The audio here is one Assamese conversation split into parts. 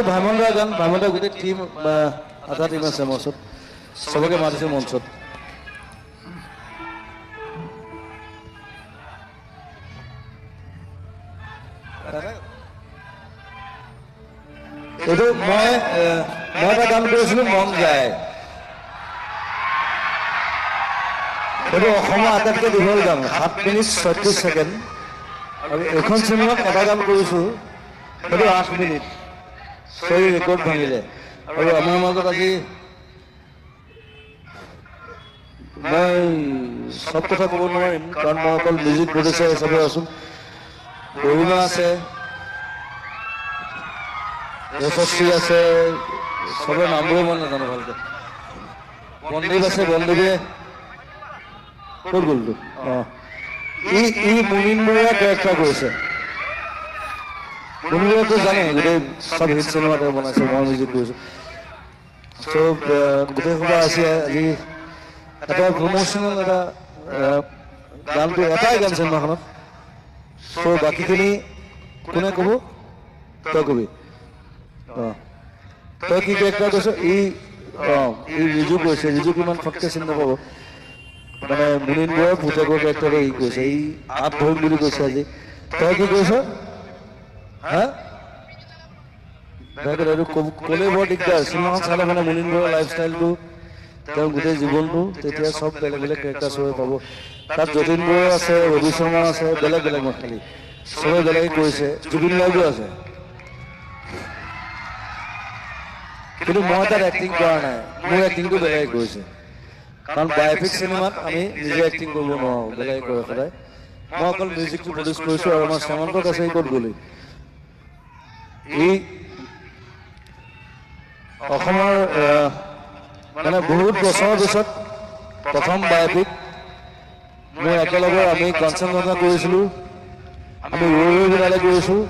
ভাইমনদাৰ গান ভাইমনদাৰ গোটেই টিম আধা টিম আছে মঞ্চত চবকে মাতিছে মঞ্চত এইটো মই এটা গান কৰিছিলোঁ মন যায় এইটো অসমৰ আটাইতকৈ দীঘল গান 7 মিনিট 36 ছেকেণ্ড আৰু এইখন চিনেমাত এটা গান কৰিছোঁ সেইটো 8 মিনিট সেই ৰেকৰ্ড ভাঙিলে আৰু আমাৰ মাজত আজি মই সব কথা ক'ব নোৱাৰিম কাৰণ মই অকল মিউজিক প্ৰডিউচাৰ হিচাপে আছোঁ অৰুণা আছে যশস্বী আছে চবে নামবোৰে মই নাজানো ভালকৈ বন্দীপ আছে বন্দীপে ক'ত গ'লতো অঁ ই মুনিন বৰুৱা কেৰেক্টাৰ কৰিছে মুনিনবৰুৱাটো জানে গোটেই চব হিট চিনেমা তেওঁ বনাইছে মই মিউজিক কৰিছোঁ চব গোটেই সোপা আছে আজি এটা প্ৰমোচনেল এটা গানটো এটাই গান চিনেমাখনত চ' বাকীখিনি কোনে ক'ব তই কবি অঁ তই কি কেৰেক্টাৰ কৈছ ই ৰিজু কৈছে ৰিজুক ইমান ফটকৈ চিনি নাপাব মানে মুনিন বৰুৱাৰ পুতেকৰ কেৰেক্টাৰে ই কৈছে ই আঠ ধৰিম বুলি কৈছে আজি তই কি কৈছ হা এইটো ক'লেই বৰ দিগদাৰ চিনেমাখন চালে মানে মুনিন বৰুৱাৰ লাইফষ্টাইলটো তেওঁৰ গোটেই জীৱনটো তেতিয়া চব বেলেগ বেলেগ কেৰেক্টাৰ চবে পাব তাত যতীন বৰুৱা আছে ৰবি শৰ্মা আছে বেলেগ বেলেগ মই খালি চবে বেলেগে কৰিছে জুবিন গাৰ্গো আছে কিন্তু মই তাত এক্টিং কৰা নাই মোৰ এক্টিংটো বেলেগে কৰিছে কাৰণ বায়'পিক চিনেমাত আমি নিজে এক্টিং কৰিব নোৱাৰোঁ বেলেগে কৰে সদায় মই অকল মিউজিকটো প্ৰডিউচ কৰিছোঁ আৰু আমাৰ শ্যামন্তত আছে ক'ত গ'লি ই অসমৰ মানে বহুত বছৰৰ পিছত প্ৰথম বায়'পিক মই একেলগে আমি কনচেপ্ট কৰিছিলোঁ আমি ৰৈ বিলালে কৰিছোঁ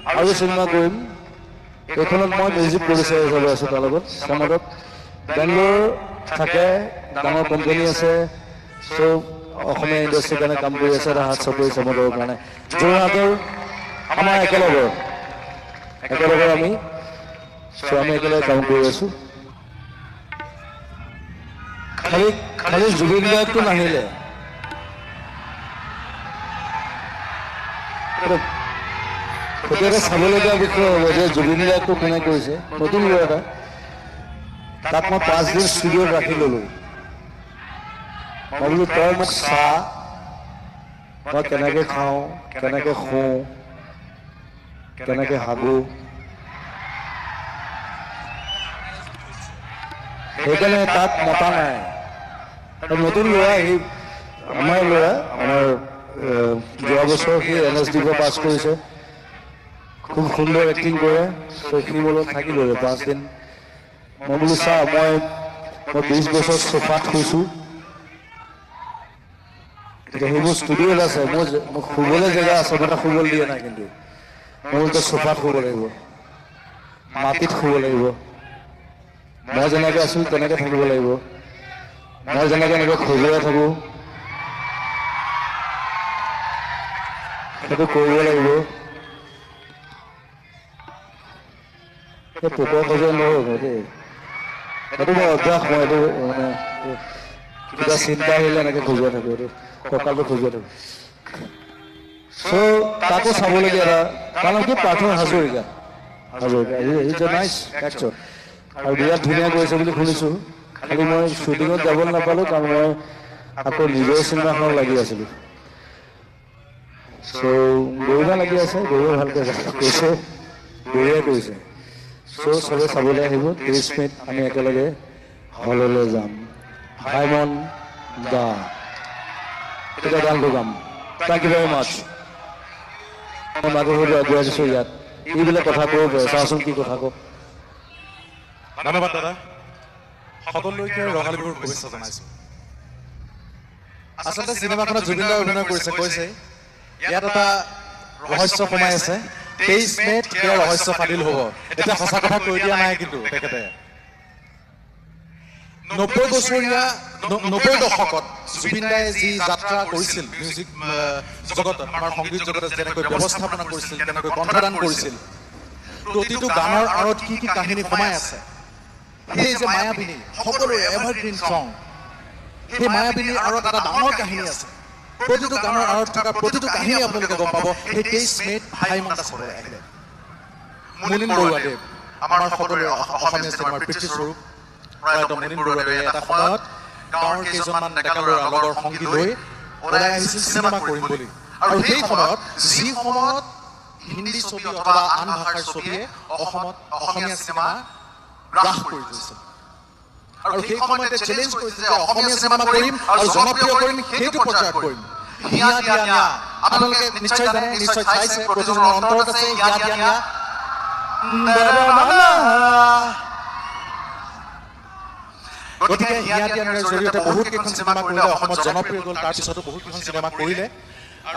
আৰু চিনেমা কৰিম এইখনত মই মিউজিক প্ৰডিউচাৰ হিচাপে আছোঁ তাৰ লগত শ্যামন্তত বেংগলোৰ থাকে ডাঙৰ কোম্পানী আছে চব অসমীয়া ইণ্ডাষ্ট্ৰীৰ কাৰণে কাম কৰি আছে এটা হাত চাপৰি শ্যামন্তৰ কাৰণে যোৰহাটৰ আমাৰ একেলগে আমি আমি একেলগে কাম কৰি আছোঁ খালি জুবিন গাৰ্গটো নাহিলে কেতিয়াবা চাবলগীয়া বিষয় হ'ব যে জুবিন গাৰ্গটো কোনে কৰিছে নতুন ল'ৰা এটা তাক মই 5 দিন ষ্টুডিঅ'ত ৰাখি ল'লোঁ মই বোলো তই মোক চা মই কেনেকৈ খাওঁ কেনেকৈ শুওঁ কেনেকৈ হাগো সেইকাৰণে তাক মতা নাই নতুন ল'ৰা সি আমাৰ ল'ৰা আমাৰ যোৱা বছৰ সি NSD পৰা পাছ কৰিছে খুব সুন্দৰ এক্টিং কৰে সি বোলো থাকি ল'লে 5 দিন মই বোলো চা মই 20 বছৰ চোফাত শুইছোঁ এতিয়া সেইবোৰ ষ্টুডিঅ'ত আছে মোক শুবলৈ জেগা আছে মই তাক শুবলৈ দিয়া নাই কিন্তু মই বোলো তই চোফাত শুব লাগিব মাটিত শুব লাগিব মই যেনেকৈ আছোঁ তেনেকৈ থাকিব লাগিব মই যেনেকৈ এনেকৈ খজুৱাই থাকোঁ সেইটো কৰিব লাগিব এই পোকৰ খজুৱাই নহ'ব দেই সেইটো মই অভ্যাস মই এইটো মানে কিবা চিন্তা আহিলে এনেকৈ খজুৱাই থাকোঁ এইটো কঁকালটো খজুৱাই থাকোঁ চ' তাকো চাবলগীয়া এটা কাৰণ কি প্ৰাৰ্থনা Hazarika is a nice actor আৰু বিৰাট ধুনীয়া কৰিছে বুলি শুনিছোঁ খালি মই শ্বুটিঙত যাব নাপালোঁ কাৰণ মই আকৌ নিজৰ চিনেমাখনত লাগি আছিলোঁ চ' গৰুৱা লাগি আছে গৰুৱে ভালকৈ কৈছে গৰুৱে কৰিছে চ' চবে চাবলৈ আহিব 30 মিনিট আমি একেলগে হললৈ যাম ভাইমন দা এতিয়া গানটো গাম থেংক ইউ ভেৰি মাছ মই মাগুৰটো আগুৱাই দিছোঁ ইয়াত এইবিলাক কথা ক'ব পাৰে চাওঁচোন কি কথা কওঁ ধন্যবাদ দাদা সকলোকে ৰঙালী বিহুৰ শুভেচ্ছা জনাইছোঁ আচলতে চিনেমাখনত জুবিন দাই অভিনয় কৰিছে কৈছে ইয়াত এটা ৰহস্য সোমাই আছে 23 মেত সেয়া ৰহস্য ফাদিল হ'ব এতিয়া সঁচা কথা কৈ দিয়া নাই কিন্তু তেখেতে 90 দশকত জুবিন দাই যি যাত্ৰা কৰিছিল মিউজিক জগতত আমাৰ সংগীত জগতত যেনেকৈ ব্যৱস্থাপনা কৰিছিল কেনেকৈ কণ্ঠদান কৰিছিল প্ৰতিটো গানৰ আঁৰত কি কি কাহিনী সোমাই আছে, সেই যে মায়াবিনী সকলোৰে এভাৰগ্ৰীণ চং, সেই মায়াবিনীৰ আঁৰত এটা ডাঙৰ কাহিনী আছে। প্ৰতিটো গানৰ আঁৰত থকা প্ৰতিটো কাহিনী আপোনালোকে গম পাব সেই 23 মে'ত ভাইমন্দা চাবলৈ আহিলে। মুনীন বৰুৱাদেৱ আমাৰ সকলোৰে অসমীয়া চিনেমাৰ পিতৃস্বৰূপ প্ৰয়াত মুনীন বৰুৱাদেৱে এটা সময়ত গাঁৱৰ কেইজনমান ডেকা ল'ৰা লগৰ সংগী লৈ ওলাই আহিছিল চিনেমা কৰিম বুলি। আৰু সেই সময়ত যি সময়ত হিন্দী ছবি অথবা আন ভাষাৰ ছবিয়ে অসমত অসমীয়া চিনেমা গ্ৰাস কৰি গৈছিল, আৰু সেই সময়তে চেলেঞ্জ কৰিছিল যে অসমীয়া চিনেমা কৰিম আৰু জনপ্ৰিয় কৰিম, সেইটো পৰ্যায়ত কৰিম। হিয়া দিয়া নিয়া আপোনালোকে নিশ্চয় জানে, নিশ্চয় চাইছে, প্ৰতিজনৰ অন্তৰত আছে হিয়া দিয়া নিয়া। গতিকে হিয়া দিয়া নিয়াৰ জৰিয়তে বহুত কেইখন চিনেমা কৰিলে, অসমত জনপ্ৰিয় হ'ল। তাৰপিছতো বহুত কেইখন চিনেমা কৰিলে,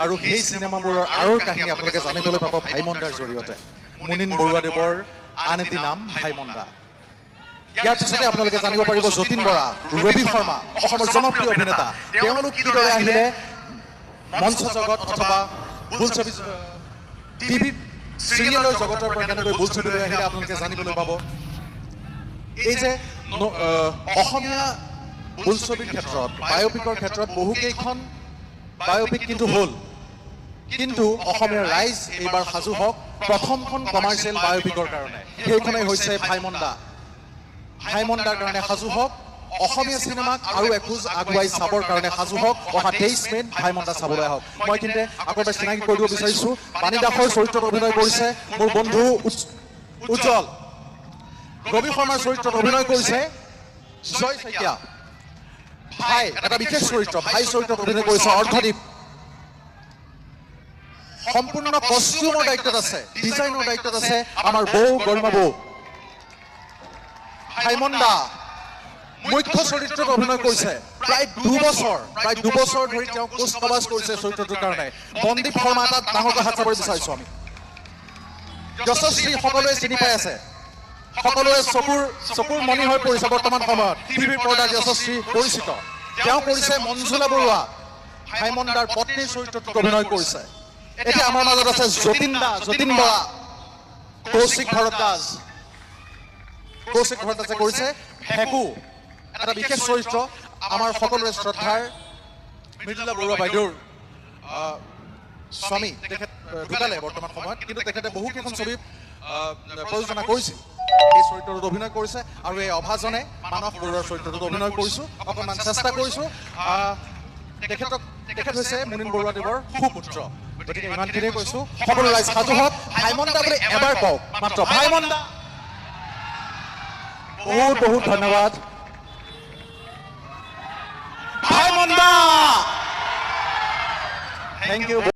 আৰু সেই চিনেমাবোৰৰ আঁৰৰ কাহিনী আপোনালোকে জানিবলৈ পাব ভাইমন্দাৰ জৰিয়তে। মুনীন বৰুৱাদেৱৰ আন এটি নাম ভাইমন্দা। ইয়াৰ পিছতে আপোনালোকে জানিব পাৰিব যতীন বৰা, ৰবি শৰ্মা, অসমৰ জনপ্ৰিয় অভিনেতা, তেওঁলোক কিদৰে আহিলে মঞ্চ জগত অথবা বোলছবি টিভি চিৰিয়েলৰ জগতৰ পৰা কেনেকৈ বোলছবিলৈ আহিলে আপোনালোকে জানিবলৈ পাব। এই যে অসমীয়া বোলছবিৰ ক্ষেত্ৰত বায়'পিকৰ ক্ষেত্ৰত বহুকেইখন বায়'পিক কিন্তু হ'ল, কিন্তু অসমীয়া ৰাইজ এইবাৰ সাজু হওক প্ৰথমখন কমাৰ্চিয়েল বায়'পিকৰ কাৰণে। সেইখনেই হৈছে ভাইমন্দা। ভাইমন্দাৰ কাৰণে সাজু হওক, অসমীয়া চিনেমাক আৰু এখোজ আগুৱাই চাবৰ কাৰণে সাজু হওক। অহা 23 মে'ত ভাইমন্দা চাবলৈ আহক। মই কিন্তু আকৌ এবাৰ চিনাকি কৰি দিব বিচাৰিছোঁ, বাণী দাসৰ চৰিত্ৰত অভিনয় কৰিছে মোৰ বন্ধু উজ্জ্বল। ৰবি শৰ্মাৰ চৰিত্ৰত অভিনয় কৰিছে জয় শইকীয়া। ভাই এটা বিশেষ চৰিত্ৰ, ভাই চৰিত্ৰত অভিনয় কৰিছে অৰ্ধদীপ। সম্পূৰ্ণ কষ্টিউমৰ দায়িত্বত আছে, ডিজাইনৰ দায়িত্বত আছে আমাৰ বৌ গৰিমা বৌ। ভাইমন্দা মুখ্য চৰিত্ৰত অভিনয় কৰিছে প্ৰায় দুবছৰ ধৰি তেওঁ কোচ কবাজ কৰিছে চৰিত্ৰটোৰ কাৰণে। মনদীপ শৰ্মা এটা ডাঙৰকৈ হাত চাপৰি বিচাৰিছোঁ আমি। যশস্বী সকলোৱে চিনি পাই আছে, সকলোৱে চকুৰ মণি হৈ পৰিছে বৰ্তমান সময়ত। টিভিৰ পৰ্দাত যশস্বী পৰিচিত। তেওঁ কৰিছে মঞ্জুলা বৰুৱা, ভাইমন্দাৰ পত্নীৰ চৰিত্ৰটোত অভিনয় কৰিছে। এতিয়া আমাৰ মাজত আছে যতীন বৰা, কৌশিক ভৰদ্বাজে কৰিছে ভেকু, এটা বিশেষ চৰিত্ৰ। আমাৰ সকলোৰে শ্ৰদ্ধাৰ মৃদুলা বৰুৱা বাইদেউৰ স্বামী, তেখেত ঢুকালে বৰ্তমান সময়ত, কিন্তু তেখেতে বহুকেইখন ছবিত প্ৰযোজনা কৰিছিল। এই চৰিত্ৰটোত অভিনয় কৰিছে, আৰু এই অভাজনে মানস বৰুৱাৰ চৰিত্ৰটোত অভিনয় কৰিছোঁ। অকণমান চেষ্টা কৰিছোঁ। তেখেত হৈছে মুনীন বৰুৱাদেৱৰ সুপুত্ৰ। গতিকে ইমানখিনিয়ে কৈছোঁ, সকলো ৰাইজ সাজু হওক। ভাইমন্দা বুলি এবাৰ কওক মাত্ৰ, ভাইমন্দা। বহুত বহুত ধন্যবাদ। ভাইমন্দা, থেংক ইউ।